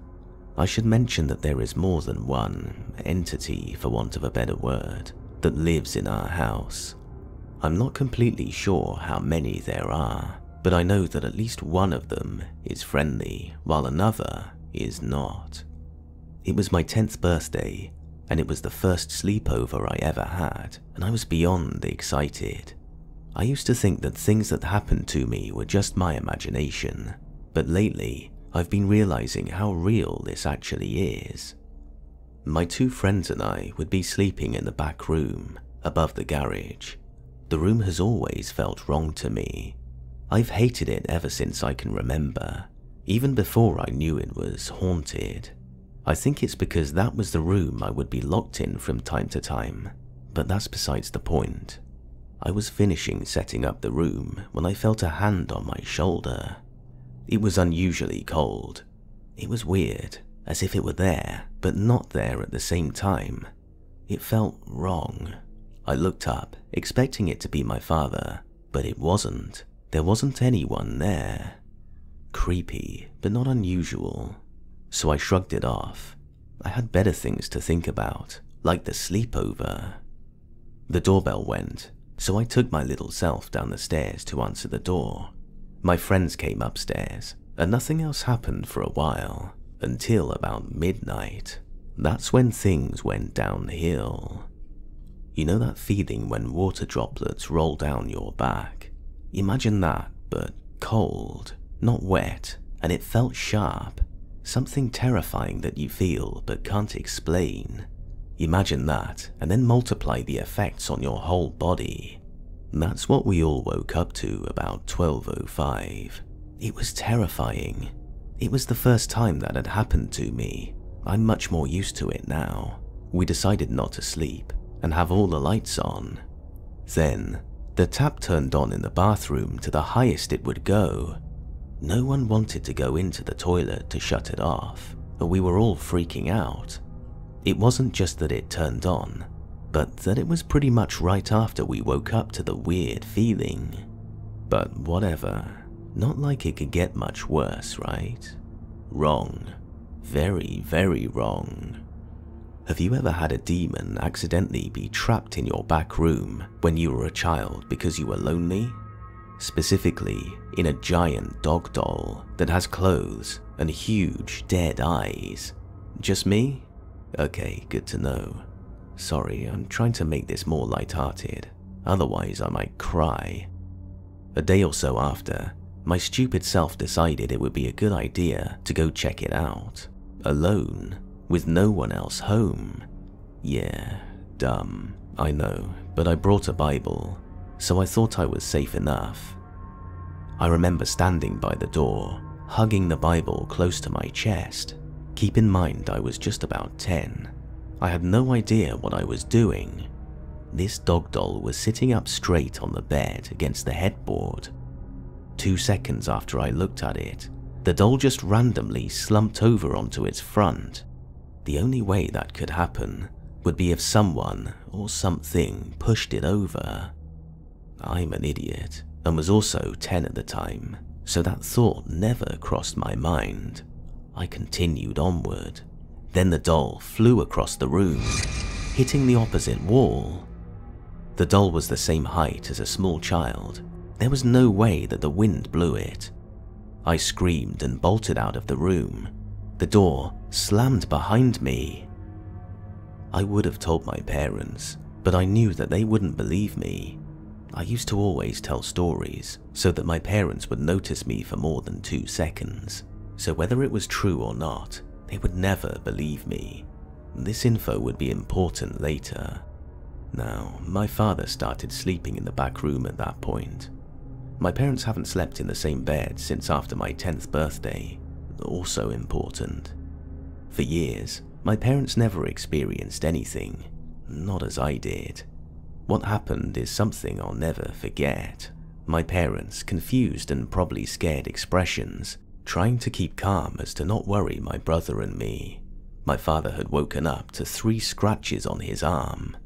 I should mention that there is more than one entity, for want of a better word, that lives in our house. I'm not completely sure how many there are, but I know that at least one of them is friendly, while another is not. It was my 10th birthday, and it was the first sleepover I ever had, and I was beyond excited. I used to think that things that happened to me were just my imagination, but lately I've been realizing how real this actually is. My two friends and I would be sleeping in the back room, above the garage. The room has always felt wrong to me. I've hated it ever since I can remember, even before I knew it was haunted. I think it's because that was the room I would be locked in from time to time, but that's besides the point. I was finishing setting up the room when I felt a hand on my shoulder. It was unusually cold. It was weird, as if it were there, but not there at the same time. It felt wrong. I looked up, expecting it to be my father, but it wasn't. There wasn't anyone there. Creepy, but not unusual. So I shrugged it off. I had better things to think about, like the sleepover. The doorbell went, so I took my little self down the stairs to answer the door. My friends came upstairs, and nothing else happened for a while, until about midnight. That's when things went downhill. You know that feeling when water droplets roll down your back? Imagine that, but cold, not wet, and it felt sharp. Something terrifying that you feel but can't explain. Imagine that, and then multiply the effects on your whole body. That's what we all woke up to about 12:05. It was terrifying. It was the first time that had happened to me. I'm much more used to it now. We decided not to sleep and have all the lights on. Then, the tap turned on in the bathroom to the highest it would go. No one wanted to go into the toilet to shut it off, but we were all freaking out. It wasn't just that it turned on, but that it was pretty much right after we woke up to the weird feeling. But whatever, not like it could get much worse, right? Wrong. Very, very wrong. Have you ever had a demon accidentally be trapped in your back room when you were a child because you were lonely? Specifically, in a giant dog doll that has clothes and huge dead eyes. Just me? Okay, good to know. Sorry, I'm trying to make this more lighthearted, otherwise I might cry. A day or so after, my stupid self decided it would be a good idea to go check it out, alone, with no one else home. Yeah, dumb, I know, but I brought a Bible, so I thought I was safe enough. I remember standing by the door, hugging the Bible close to my chest. Keep in mind I was just about 10. I had no idea what I was doing. This dog doll was sitting up straight on the bed against the headboard. 2 seconds after I looked at it, the doll just randomly slumped over onto its front. The only way that could happen would be if someone or something pushed it over. I'm an idiot and was also 10 at the time, so that thought never crossed my mind. I continued onward. Then the doll flew across the room, hitting the opposite wall. The doll was the same height as a small child. There was no way that the wind blew it. I screamed and bolted out of the room. The door slammed behind me. I would have told my parents, but I knew that they wouldn't believe me. I used to always tell stories so that my parents would notice me for more than 2 seconds. So whether it was true or not, they would never believe me. This info would be important later. Now, my father started sleeping in the back room at that point. My parents haven't slept in the same bed since after my 10th birthday, also important. For years, my parents never experienced anything, not as I did. What happened is something I'll never forget. My parents' confused and probably scared expressions, trying to keep calm as to not worry my brother and me. My father had woken up to 3 scratches on his arm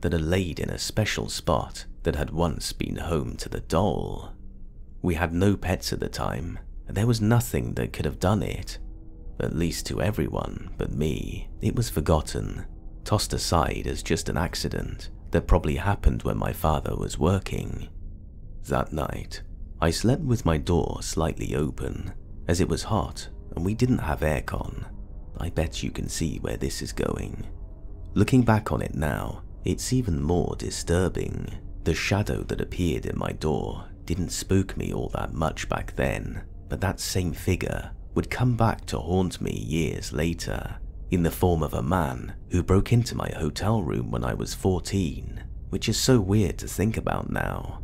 that had laid in a special spot that had once been home to the doll. We had no pets at the time, and there was nothing that could have done it. At least to everyone but me, it was forgotten, tossed aside as just an accident that probably happened when my father was working. That night, I slept with my door slightly open, as it was hot and we didn't have aircon. I bet you can see where this is going. Looking back on it now, it's even more disturbing. The shadow that appeared in my door didn't spook me all that much back then, but that same figure would come back to haunt me years later, in the form of a man who broke into my hotel room when I was 14, which is so weird to think about now.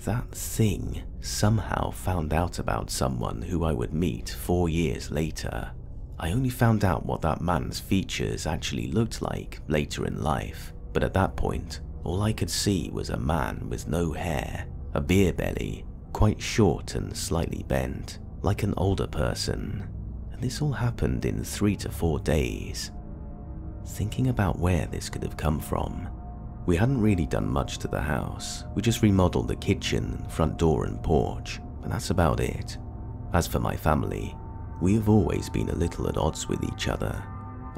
That thing somehow found out about someone who I would meet 4 years later. I only found out what that man's features actually looked like later in life, but at that point, all I could see was a man with no hair, a beer belly, quite short and slightly bent, like an older person. And this all happened in 3 to 4 days. Thinking about where this could have come from, we hadn't really done much to the house. We just remodeled the kitchen, front door and porch, but that's about it. As for my family, we have always been a little at odds with each other.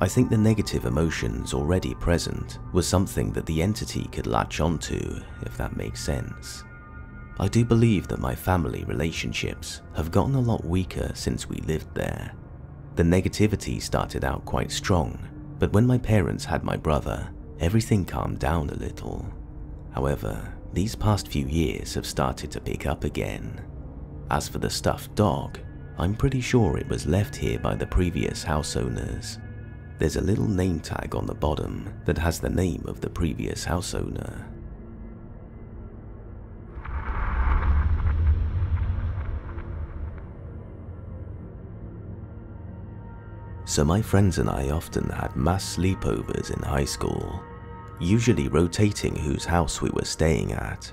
I think the negative emotions already present was something that the entity could latch onto, if that makes sense. I do believe that my family relationships have gotten a lot weaker since we lived there. The negativity started out quite strong, but when my parents had my brother, everything calmed down a little. However, these past few years have started to pick up again. As for the stuffed dog, I'm pretty sure it was left here by the previous house owners. There's a little name tag on the bottom that has the name of the previous house owner. So my friends and I often had mass sleepovers in high school, usually rotating whose house we were staying at.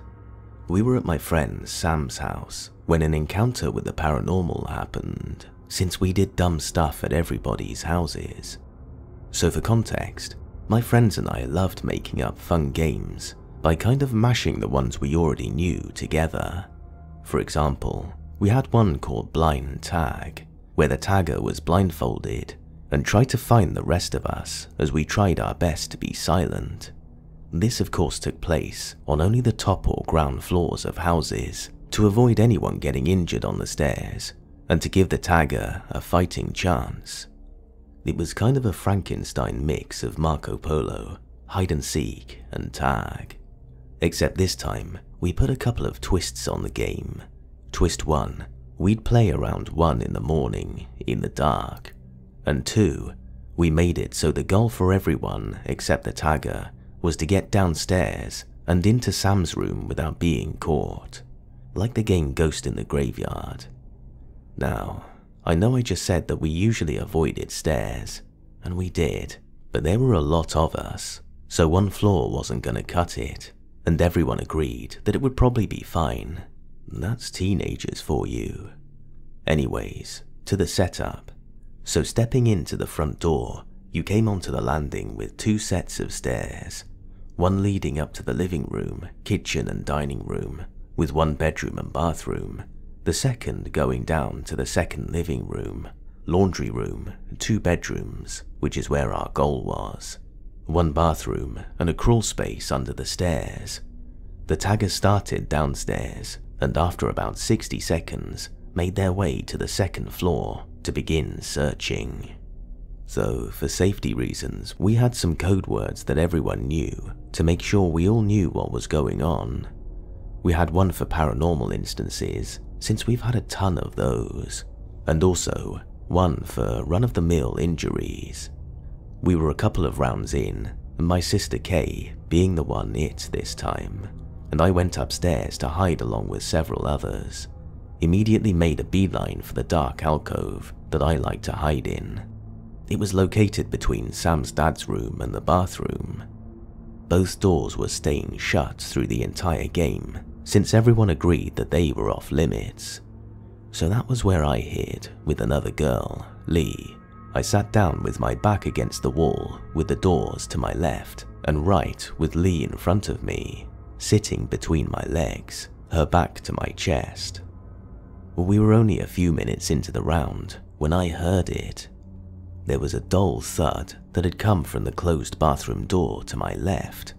We were at my friend Sam's house when an encounter with the paranormal happened, since we did dumb stuff at everybody's houses. So for context, my friends and I loved making up fun games by kind of mashing the ones we already knew together. For example, we had one called Blind Tag, where the tagger was blindfolded and tried to find the rest of us as we tried our best to be silent. This of course took place on only the top or ground floors of houses to avoid anyone getting injured on the stairs and to give the tagger a fighting chance. It was kind of a Frankenstein mix of Marco Polo, hide and seek and tag. Except this time, we put a couple of twists on the game. Twist 1, we'd play around 1 in the morning in the dark. And 2, we made it so the goal for everyone except the tagger was to get downstairs and into Sam's room without being caught, like the game Ghost in the Graveyard. Now, I know I just said that we usually avoided stairs, and we did, but there were a lot of us, so one floor wasn't gonna cut it, and everyone agreed that it would probably be fine. That's teenagers for you. Anyways, to the setup. So stepping into the front door, you came onto the landing with 2 sets of stairs, one leading up to the living room, kitchen and dining room, with 1 bedroom and bathroom, the second going down to the second living room, laundry room, 2 bedrooms, which is where our goal was, 1 bathroom and a crawl space under the stairs. The taggers started downstairs and after about 60 seconds made their way to the second floor to begin searching. So, for safety reasons, we had some code words that everyone knew to make sure we all knew what was going on. We had one for paranormal instances, since we've had a ton of those, and also one for run-of-the-mill injuries. We were a couple of rounds in, and my sister Kay being the one it this time, and I went upstairs to hide along with several others. Immediately made a beeline for the dark alcove that I like to hide in. It was located between Sam's dad's room and the bathroom. Both doors were staying shut through the entire game, since everyone agreed that they were off limits. So that was where I hid with another girl, Lee. I sat down with my back against the wall with the doors to my left and right with Lee in front of me, sitting between my legs, her back to my chest. We were only a few minutes into the round when I heard it. There was a dull thud that had come from the closed bathroom door to my left.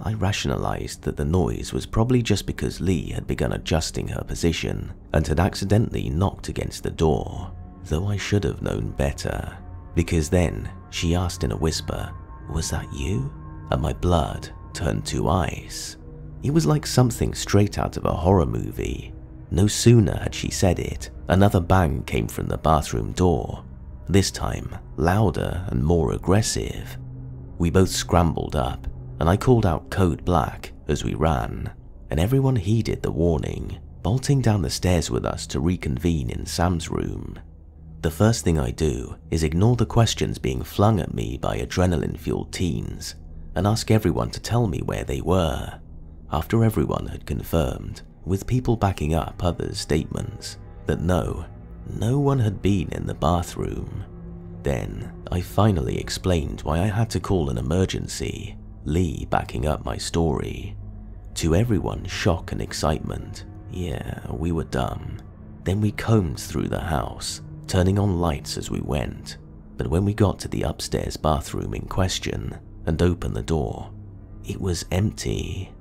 I rationalized that the noise was probably just because Lee had begun adjusting her position and had accidentally knocked against the door, though I should have known better, because then she asked in a whisper, "Was that you?" And my blood turned to ice. It was like something straight out of a horror movie. No sooner had she said it, another bang came from the bathroom door, this time louder and more aggressive. We both scrambled up, and I called out code black as we ran, and everyone heeded the warning, bolting down the stairs with us to reconvene in Sam's room. The first thing I do is ignore the questions being flung at me by adrenaline-fueled teens and ask everyone to tell me where they were, after everyone had confirmed, with people backing up others' statements, that no one had been in the bathroom. Then I finally explained why I had to call an emergency, Lee backing up my story. To everyone's shock and excitement, yeah, we were dumb. Then we combed through the house, turning on lights as we went, but when we got to the upstairs bathroom in question and opened the door, it was empty.